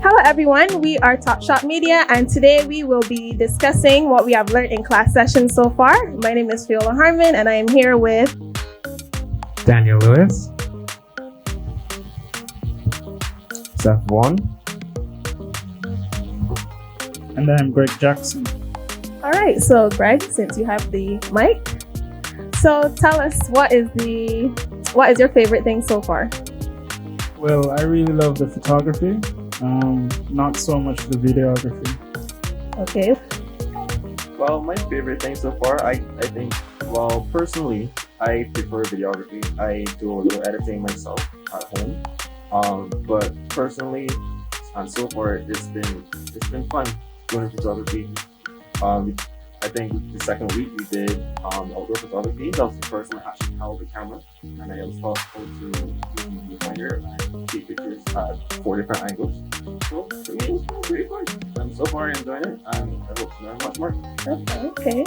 Hello everyone, we are Top Shot Media and today we will be discussing what we have learned in class sessions so far. My name is Fiola Harmon and I am here with Daniel Lewis, Seth Vaughn, and I'm Greg Jackson. Alright, so Greg, since you have the mic, so tell us what is your favorite thing so far? Well, I really love the photography, not so much the videography. Okay. Well, my favorite thing so far, I think, well, personally, I prefer videography. I do a little editing myself at home. But personally, and so far, it's been fun doing photography. I think the second week we did outdoor photography. That was the first time I actually held the camera, and I was taught how to use the viewfinder and take pictures at 4 different angles. So for me, it was pretty fun. And so far, I'm enjoying it, and I hope to learn much more. Okay.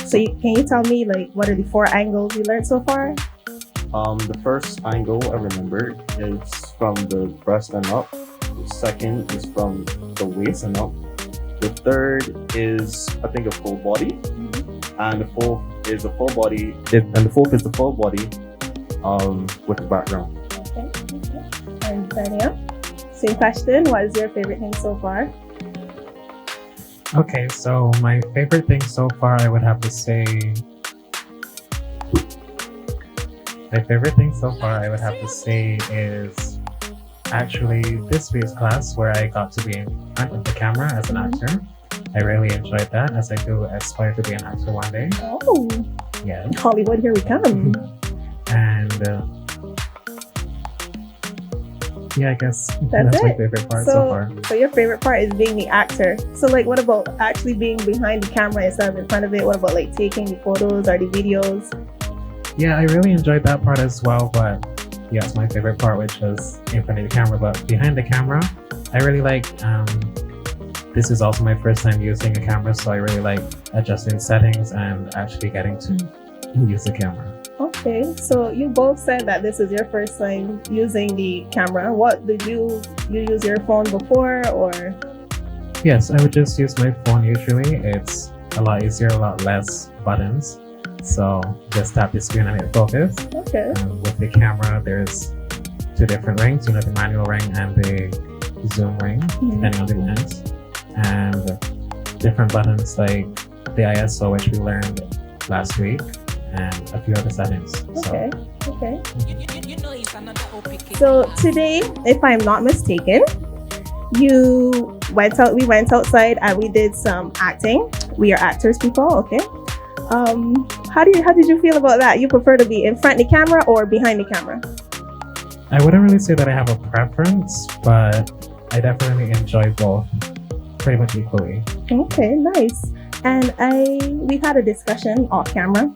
So can you tell me what are the 4 angles you learned so far? The first angle I remember is from the breast and up. The second is from the waist and up. The third is, I think, a full body, and the fourth is a full body. And the fourth is the full body, with the background. Okay. And Daniel, same question. What is your favorite thing so far? Okay, so my favorite thing so far, I would have to say, is actually this week's class where I got to be in front of the camera as an actor. I really enjoyed that, as I do aspire to be an actor one day. Oh, Yeah. Hollywood, here we come. And yeah, I guess That's my it. favorite part so far. So your favorite part is being the actor. So what about actually being behind the camera instead of in front of it? What about taking the photos or the videos? Yeah, I really enjoyed that part as well, but yeah, it's my favorite part, which was in front of the camera. But behind the camera, I really like, this is also my first time using a camera, so I really like adjusting settings and actually getting to use the camera. Okay, so you both said that this is your first time using the camera. What did you use your phone before, or? Yes, I would just use my phone usually. It's a lot easier, a lot less buttons. So just tap the screen and hit focus. Okay. With the camera, there's 2 different rings, the manual ring and the zoom ring, depending on the lens. And different buttons like the ISO, which we learned last week, and a few other settings. Okay. So today, if I'm not mistaken, we went outside and we did some acting. We are actors, people, okay? How did you feel about that? You prefer to be in front of the camera or behind the camera? I wouldn't really say that I have a preference, but I definitely enjoy both pretty much equally. Okay, nice. And we've had a discussion off camera,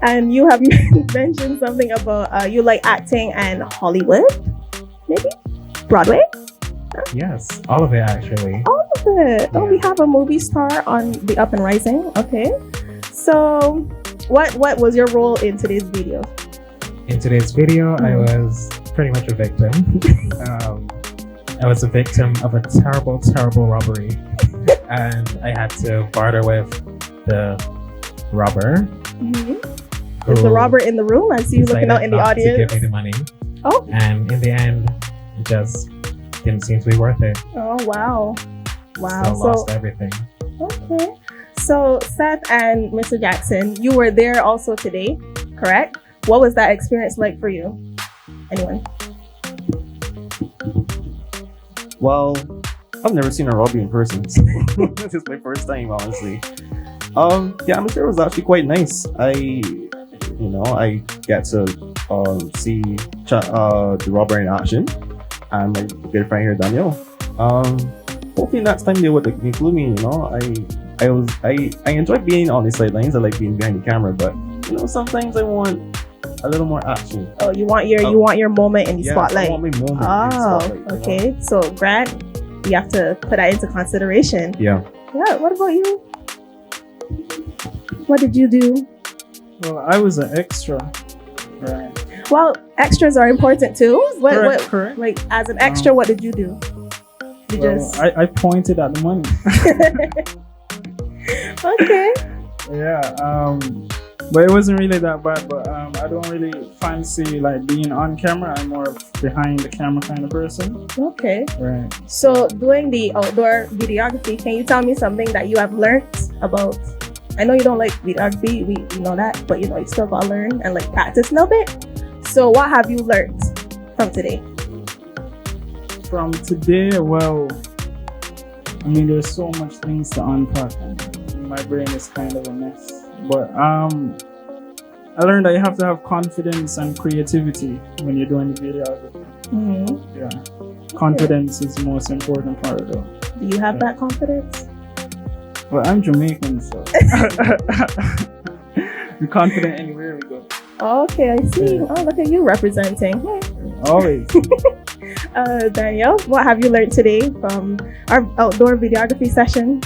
and you have mentioned something about you like acting and Hollywood, maybe Broadway. Yes, all of it actually. All of it. Yeah. Oh, we have a movie star on the Up and Rising. Okay. So, what was your role in today's video? In today's video, I was pretty much a victim. I was a victim of a terrible, terrible robbery, and I had to barter with the robber. Is the robber in the room? I see you looking out in the audience. To give me the money. Oh. And in the end, it just didn't seem to be worth it. Oh, wow. So lost everything. Okay. So Seth and Mr. Jackson, you were there also today, correct? What was that experience like for you? Anyone? Well, I've never seen a robbery in person, so this is my first time, honestly. The atmosphere was actually quite nice. I get to see the robber in action, and my good friend here, Daniel. Hopefully next time they would include me. I enjoy being on the sidelines. I like being behind the camera, but sometimes I want a little more action. Oh, you want your moment in the spotlight. I want my moment in Oh, the spotlight. okay. So Grant, you have to put that into consideration. Yeah. Yeah. What about you? What did you do? Well, I was an extra. Right. Well, extras are important too. Correct. Like as an extra, what did you do? You Well, just I pointed at the money. okay. Yeah, but it wasn't really that bad. But I don't really fancy like being on camera. I'm more of behind the camera kind of person. Okay. Right. So doing the outdoor videography, can you tell me something that you have learned about? I know you don't like videography, we know that, but you know you still gotta learn and like practice a little bit. So what have you learned from today? From today, well, I mean, there's so much things to unpack, and my brain is kind of a mess. But I learned that you have to have confidence and creativity when you're doing the videography. Mm-hmm. Yeah, confidence is the most important part, though. Do you have that confidence? Well, I'm Jamaican, so we're confident anywhere we go. Okay, I see. Yeah. Oh, look at you representing. Always. Danielle, what have you learned today from our outdoor videography session?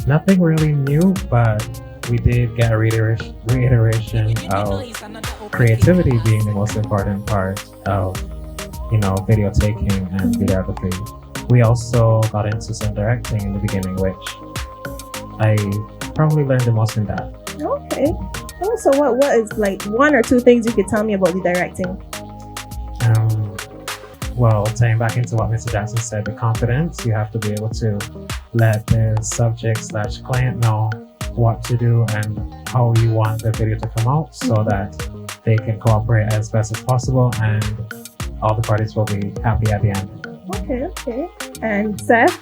Nothing really new, but we did get a reiteration of creativity being the most important part of, video taking and videography. We also got into some directing in the beginning, which I probably learned the most in that. Okay. Oh, so what is like one or two things you could tell me about the directing? Well, tying back into what Mr. Jackson said, the confidence, you have to be able to let the subject/client know what to do and how you want the video to come out so that they can cooperate as best as possible and all the parties will be happy at the end. Okay. And Seth,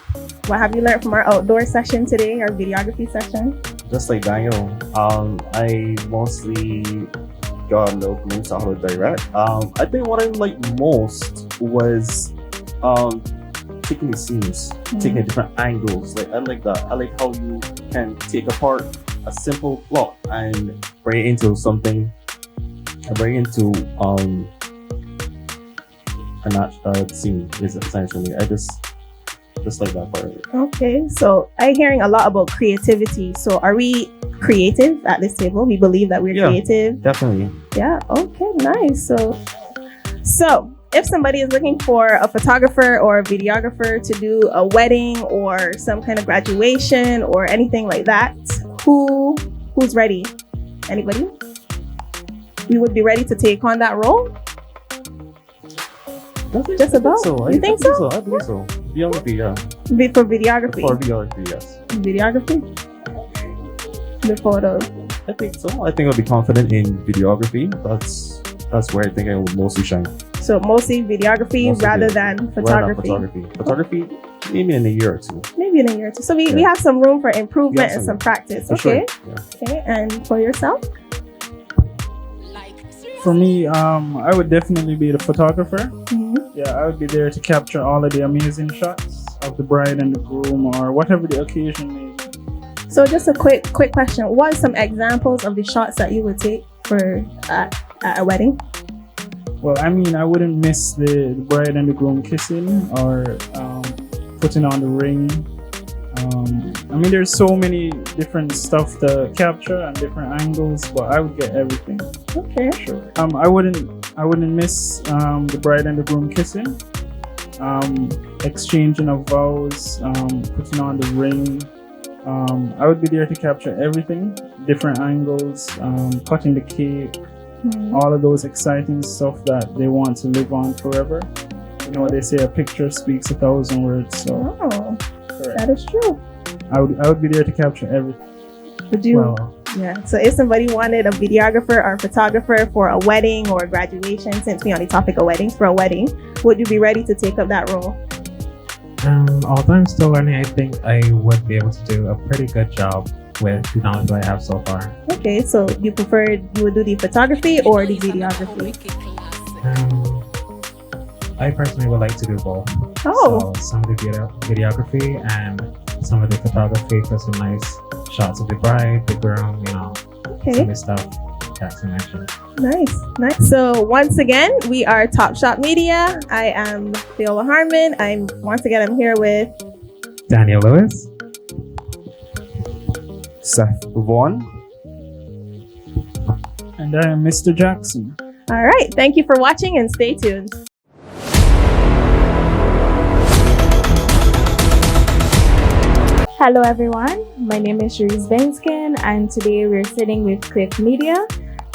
what have you learned from our outdoor session today, our videography session? Just like Daniel, I mostly got a little glimpse of how to direct. I think what I liked most was taking the scenes, taking the different angles. Like I like that. I like how you can take apart a simple plot and bring it into something. Bring it into a scene. Is essentially. I just like that part of it. Okay, so I'm hearing a lot about creativity. So are we creative at this table? We believe that we're creative. Definitely. Yeah. Okay. Nice. So if somebody is looking for a photographer or a videographer to do a wedding or some kind of graduation or anything like that, who's ready? Anybody? We would be ready to take on that role. Just about. You think so? I believe so. Videography, yeah. For videography. For videography, yes. Videography. The photos. I think so. I think I'll be confident in videography. That's where I think I will mostly shine. So mostly videography rather than photography. Photography, maybe in a year or two. Maybe in a year or two. So we have some room for improvement and some practice. For Okay. sure. Yeah. Okay. And for yourself? For me, I would definitely be the photographer. Mm-hmm. Yeah, I would be there to capture all of the amazing shots of the bride and the groom or whatever the occasion may be. So just a quick question. What are some examples of the shots that you would take for at a wedding? Well, I mean, I wouldn't miss the bride and the groom kissing or putting on the ring. I mean, there's so many different stuff to capture and different angles, but I would get everything. Okay. Sure. I wouldn't miss the bride and the groom kissing, exchanging of vows, putting on the ring. I would be there to capture everything, different angles, cutting the cake, all of those exciting stuff that they want to live on forever. You know, they say a picture speaks 1,000 words. So that is true. I would be there to capture everything. Would you? Yeah. So if somebody wanted a videographer or a photographer for a wedding or a graduation, since we're on the topic of weddings, for a wedding, would you be ready to take up that role? Although I'm still learning, I think I would be able to do a pretty good job with the knowledge that I have so far. Okay, so you would do the photography or the videography? I personally would like to do both. Oh. So some of the videography and some of the photography for some nice shots of the bride, the groom, some of the stuff Jackson mentioned. Nice. So once again, we are Top Shot Media. I am Viola Harmon. I'm here with Daniel Lewis, Seth Vaughn, and I am Mr. Jackson. All right. Thank you for watching and stay tuned. Hello everyone, my name is Cherise Benskin and today we're sitting with Multimedia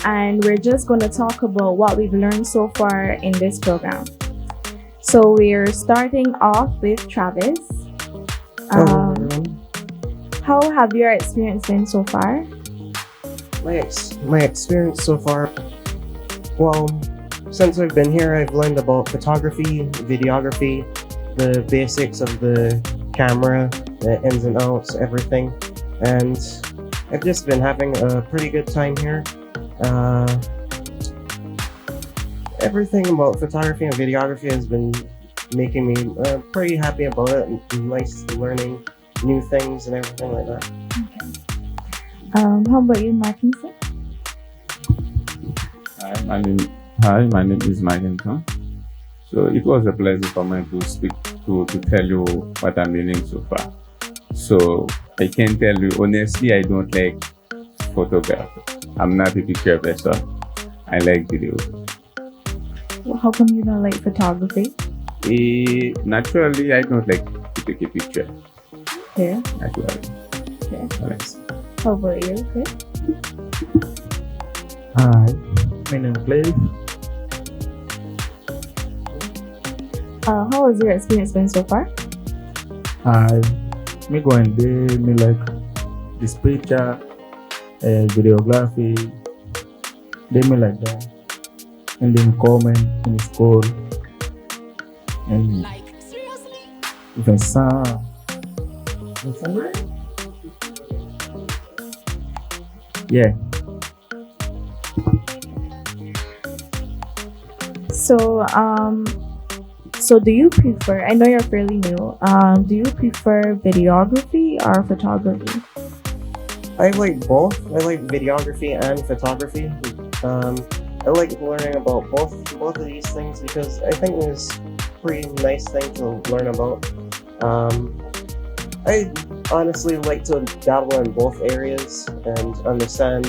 and we're just going to talk about what we've learned so far in this program. So we're starting off with Travis. How have your experience been so far? My experience so far, well, since I've been here, I've learned about photography, videography, the basics of the camera, the ins and outs, everything, and I've just been having a pretty good time here. Everything about photography and videography has been making me pretty happy about it, and nice learning new things and everything like that. How about you, Markinson? Hi, my name is Markinson. So it was a pleasure for me to speak to tell you what I'm learning so far. So I can tell you honestly, I don't like photography. I'm not a picture person. I like video. Well, how come you don't like photography? Naturally, I don't like to take a picture. Yeah. Naturally. Yeah. Yes. How about you, Chris? Hi, my name is Cliff. How has your experience been so far? Me going there, me like this picture, videography, they me like that. And then comment in school. And even sound. Yeah. So do you prefer, I know you're fairly new, do you prefer videography or photography? I like both. I like videography and photography. I like learning about both of these things because I think it's a pretty nice thing to learn about. I honestly like to dabble in both areas and understand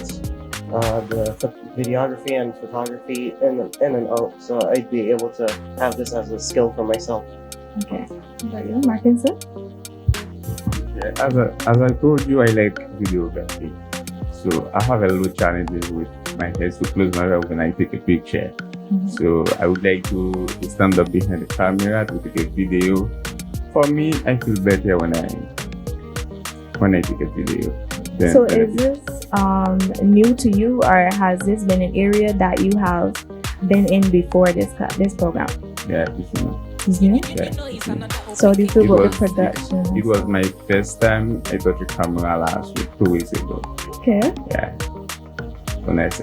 the videography and photography in and out, so I'd be able to have this as a skill for myself. Okay. How about you, Markinson? Yeah, as I told you, I like videography. So I have a lot of challenges with my head to close my eyes when I take a picture. Mm-hmm. So I would like to stand up behind the camera to take a video. For me, I feel better when I take a video. So is this new to you, or has this been an area that you have been in before this program? Yeah, it's new. It's new? Yeah, it's new. So do you feel about the production? It was my first time I touched a camera last week, 2 weeks ago. Okay. Yeah. So nice.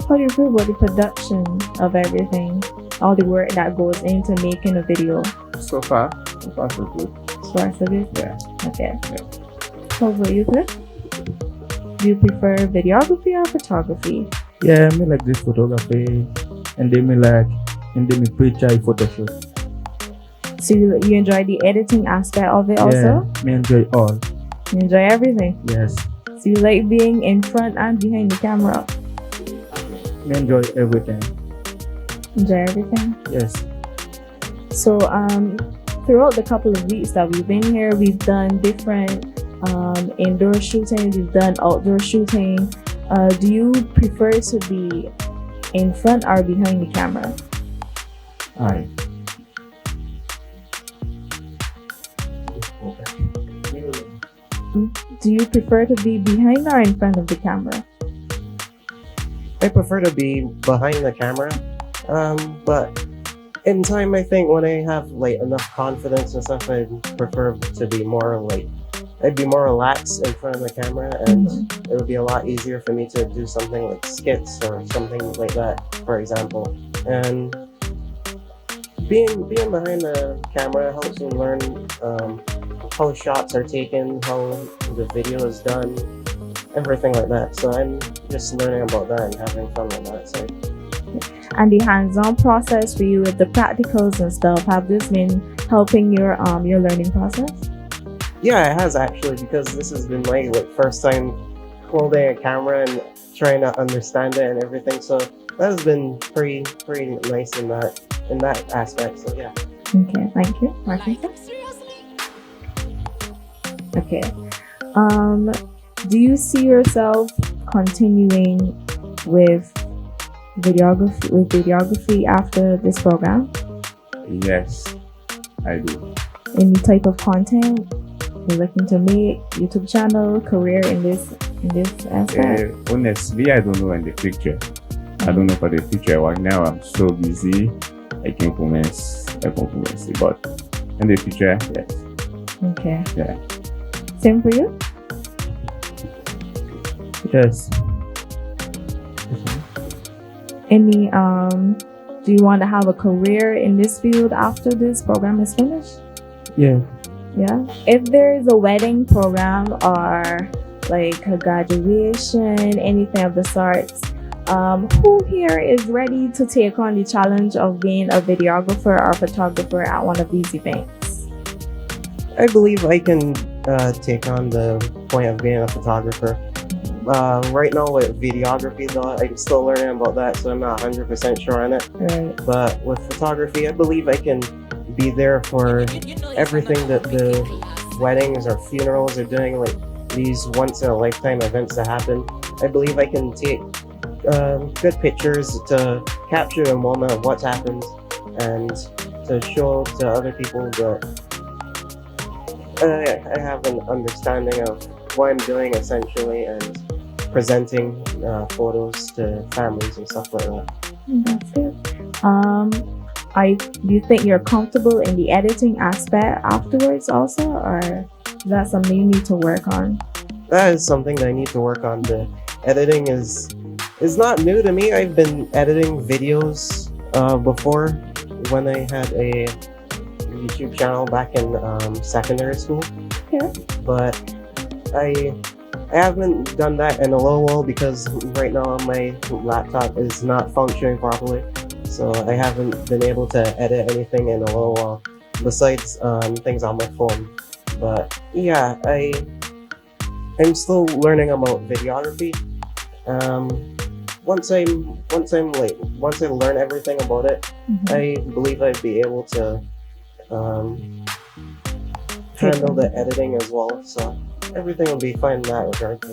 How do you feel about the production of everything? All the work that goes into making a video? So far so good. So far so good? Yeah. Okay. Yeah. How about you, Chris? Do you prefer videography or photography? Yeah, me like this photography, and then me picture Photoshop. So you enjoy the editing aspect of it also? Yeah, me enjoy all. You enjoy everything? Yes. So you like being in front and behind the camera? Me enjoy everything. Enjoy everything? Yes. So throughout the couple of weeks that we've been here, we've done different indoor shooting, we've done outdoor shooting. Do you prefer to be in front or behind the camera? Aye. Do you prefer to be behind or in front of the camera? I prefer to be behind the camera, but in time, I think when I have like enough confidence and stuff, I prefer to be more like I'd be more relaxed in front of the camera, and it would be a lot easier for me to do something like skits or something like that, for example. And being behind the camera helps me learn how shots are taken, how the video is done, everything like that. So I'm just learning about that and having fun with that. So. And the hands-on process for you with the practicals and stuff, have this been helping your learning process? Yeah, it has actually, because this has been my like first time holding a camera and trying to understand it and everything. So that has been pretty nice in that aspect. So yeah. Okay, thank you. Martin? Okay. Um, do you see yourself continuing with videography after this program? Yes, I do. Any type of content you're looking to make? YouTube channel, career in this aspect? Honestly, I don't know in the future. I don't know for the future. Right now, I'm so busy. I can't commence. But in the future, yes. Okay. Yeah. Same for you? Yes. Any do you want to have a career in this field after this program is finished? Yeah. Yeah. If there is a wedding program or like a graduation, anything of the sorts, who here is ready to take on the challenge of being a videographer or photographer at one of these events? I believe I can take on the point of being a photographer. Right now with videography though, I'm still learning about that, so I'm not 100% sure on it. Right. But with photography, I believe I can be there for everything that the weddings or funerals are doing, like these once in a lifetime events that happen. I believe I can take good pictures to capture the moment of what's happened and to show to other people that I have an understanding of what I'm doing essentially and presenting photos to families and stuff like that. That's good. Do you think you're comfortable in the editing aspect afterwards also, or is that something you need to work on? That is something that I need to work on. The editing is not new to me. I've been editing videos before when I had a YouTube channel back in secondary school. Yeah. But I haven't done that in a little while because right now my laptop is not functioning properly. So I haven't been able to edit anything in a little while besides things on my phone. But yeah, I'm still learning about videography. Once I learn everything about it, I believe I'd be able to handle the editing as well. So everything will be fine in that regard.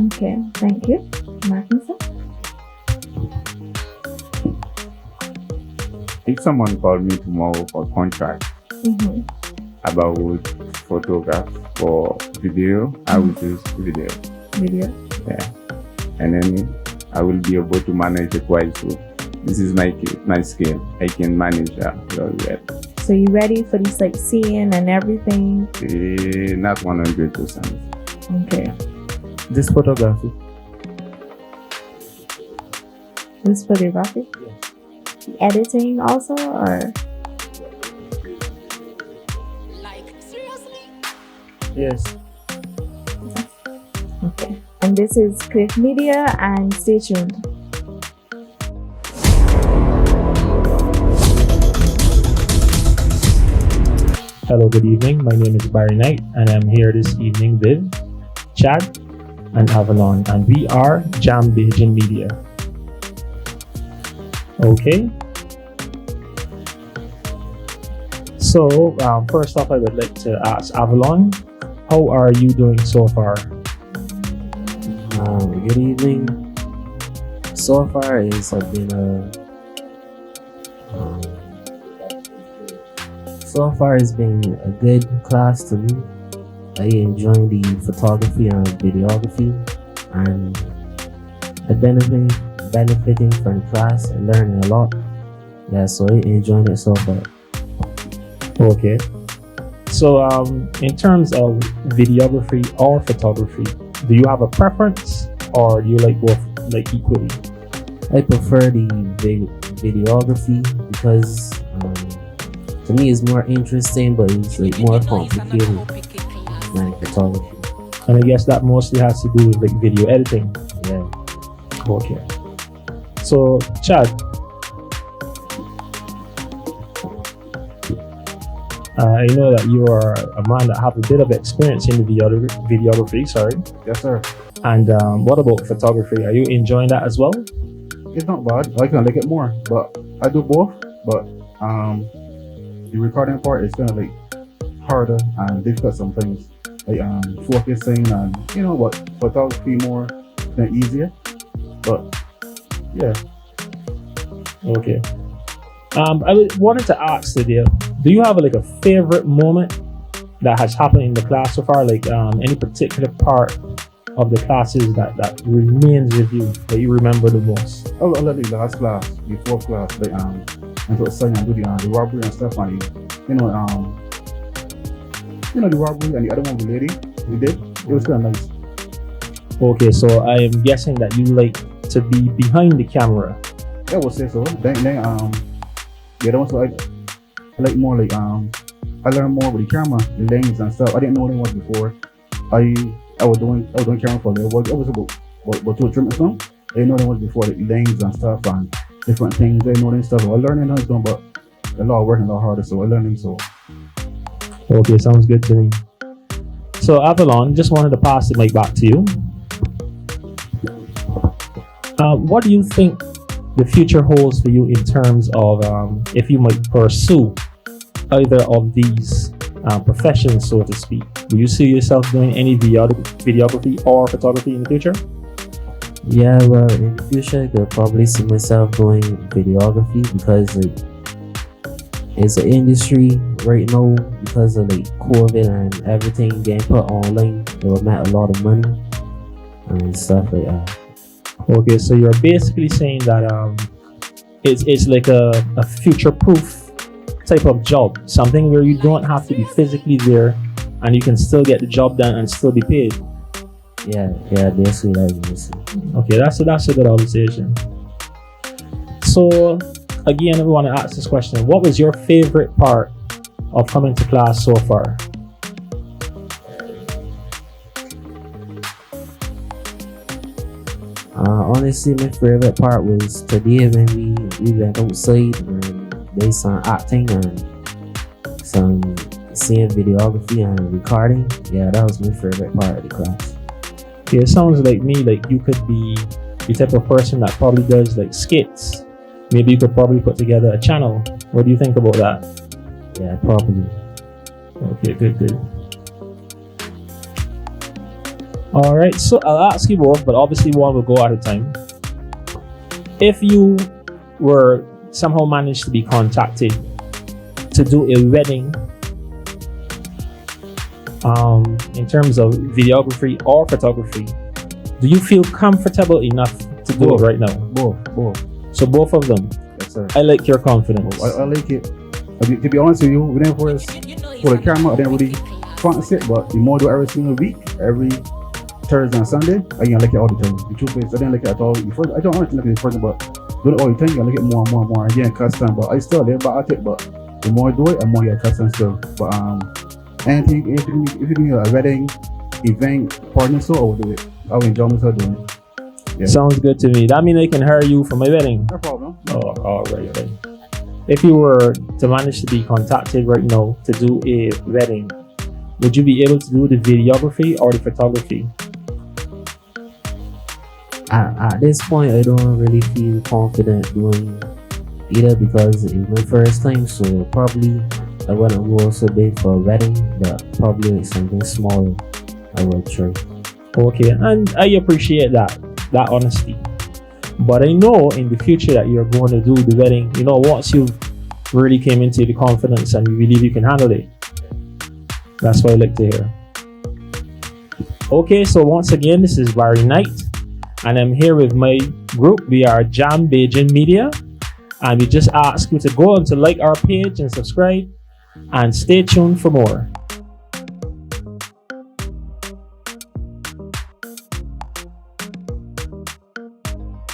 Okay, thank you. Martinson? If someone called me tomorrow for contract about photograph or video, I will choose video. Video? Yeah. And then I will be able to manage it quite so. This is my skill. I can manage that very well. So you ready for the sightseeing and everything? Not 100%. Okay. This photography. This photography? Editing also, or? Yes. Okay. And this is Cliff Media, and stay tuned. Hello, good evening. My name is Barry Knight, and I'm here this evening with Chad and Avalon, and we are Jam Beijing Media. Okay. So, first off, I would like to ask Avalon, how are you doing so far? Good evening. So far, it's been a good class to me. I enjoy the photography and videography, and I benefiting from class and learning a lot. Yeah, so I enjoying it so far. Okay. So, in terms of videography or photography, do you have a preference, or do you like both like equally? I prefer the videography because to me it's more interesting, but it's like more complicated than photography. And I guess that mostly has to do with like video editing. Yeah. Okay. So, Chad, I know that you are a man that have a bit of experience in the videography. Sorry. Yes, sir. And what about photography? Are you enjoying that as well? It's not bad. I can like it more, but I do both. But the recording part is kind of like harder and difficult sometimes. like focusing and what photography more than easier. But yeah. Okay. Wanted to ask today, do you have like a favorite moment that has happened in the class so far? Like any particular part of the classes that remains with you that you remember the most? I love the last class, the fourth class, like and to sign and do the robbery and stuff, and the robbery and the other one, the lady we did. It was kind of nice. Okay, so I am guessing that you like to be behind the camera. I would say so. Then the other ones I like more like I learned more with the camera, the lens and stuff. I didn't know what it was before. I was doing camera for a little while. It was about 2 or 3 months now. I didn't know what it was before, the lens and stuff and different things. I didn't know that stuff. So I learned how it's going, but a lot of work and a lot harder. So I learning. So okay, sounds good to me. So Avalon, just wanted to pass the mic back to you. What do you think the future holds for you in terms of if you might pursue either of these professions, so to speak? Do you see yourself doing any videography or photography in the future? Yeah, well, in the future, I could probably see myself doing videography because it's an industry right now because of like COVID and everything getting put online. It would make a lot of money and stuff like that. Okay, so you're basically saying that it's like a future-proof type of job, something where you don't have to be physically there and you can still get the job done and still be paid. Yeah, basically that's it. Okay, that's a good observation. So again, I want to ask this question: what was your favorite part of coming to class so far? Honestly, my favorite part was today when we went outside and did some acting and some seeing videography and recording. Yeah, that was my favorite part of the class. Okay, it sounds like me like you could be the type of person that probably does like skits. Maybe you could probably put together a channel. What do you think about that? Yeah, probably. Okay, good. All right, so I'll ask you both, but obviously one will go at a time. If you were somehow managed to be contacted to do a wedding, in terms of videography or photography, do you feel comfortable enough to do it right now? Both. So both of them. Yes, sir. I like your confidence. I like it. To be honest with you, we didn't for the camera, I didn't really fancy it, but the more do every single week, every Thursday and Sunday, I didn't like it all the time. The truth is, I didn't like it at all. I don't honestly like it the first, but doing it all the time, you like it more and more and more. Again, custom, but I still live back at it, but the more I do it, the more you get custom stuff. But anything, if you do a wedding, event, party, so I will do it. I will enjoy myself doing it. Yeah. Sounds good to me. That means I can hire you for my wedding. No problem. Oh, all right. If you were to manage to be contacted right now to do a wedding, would you be able to do the videography or the photography? At this point, I don't really feel confident doing either because it's my first time, so probably I wouldn't go so big for a wedding, but probably like something smaller I will try. Okay, and I appreciate that honesty. But I know in the future that you're going to do the wedding, once you've really came into the confidence and you believe you can handle it. That's what I like to hear. Okay, so once again, this is Barry Knight, and I'm here with my group. We are Jam Beijing Media, and we just ask you to go on to like our page and subscribe, and stay tuned for more.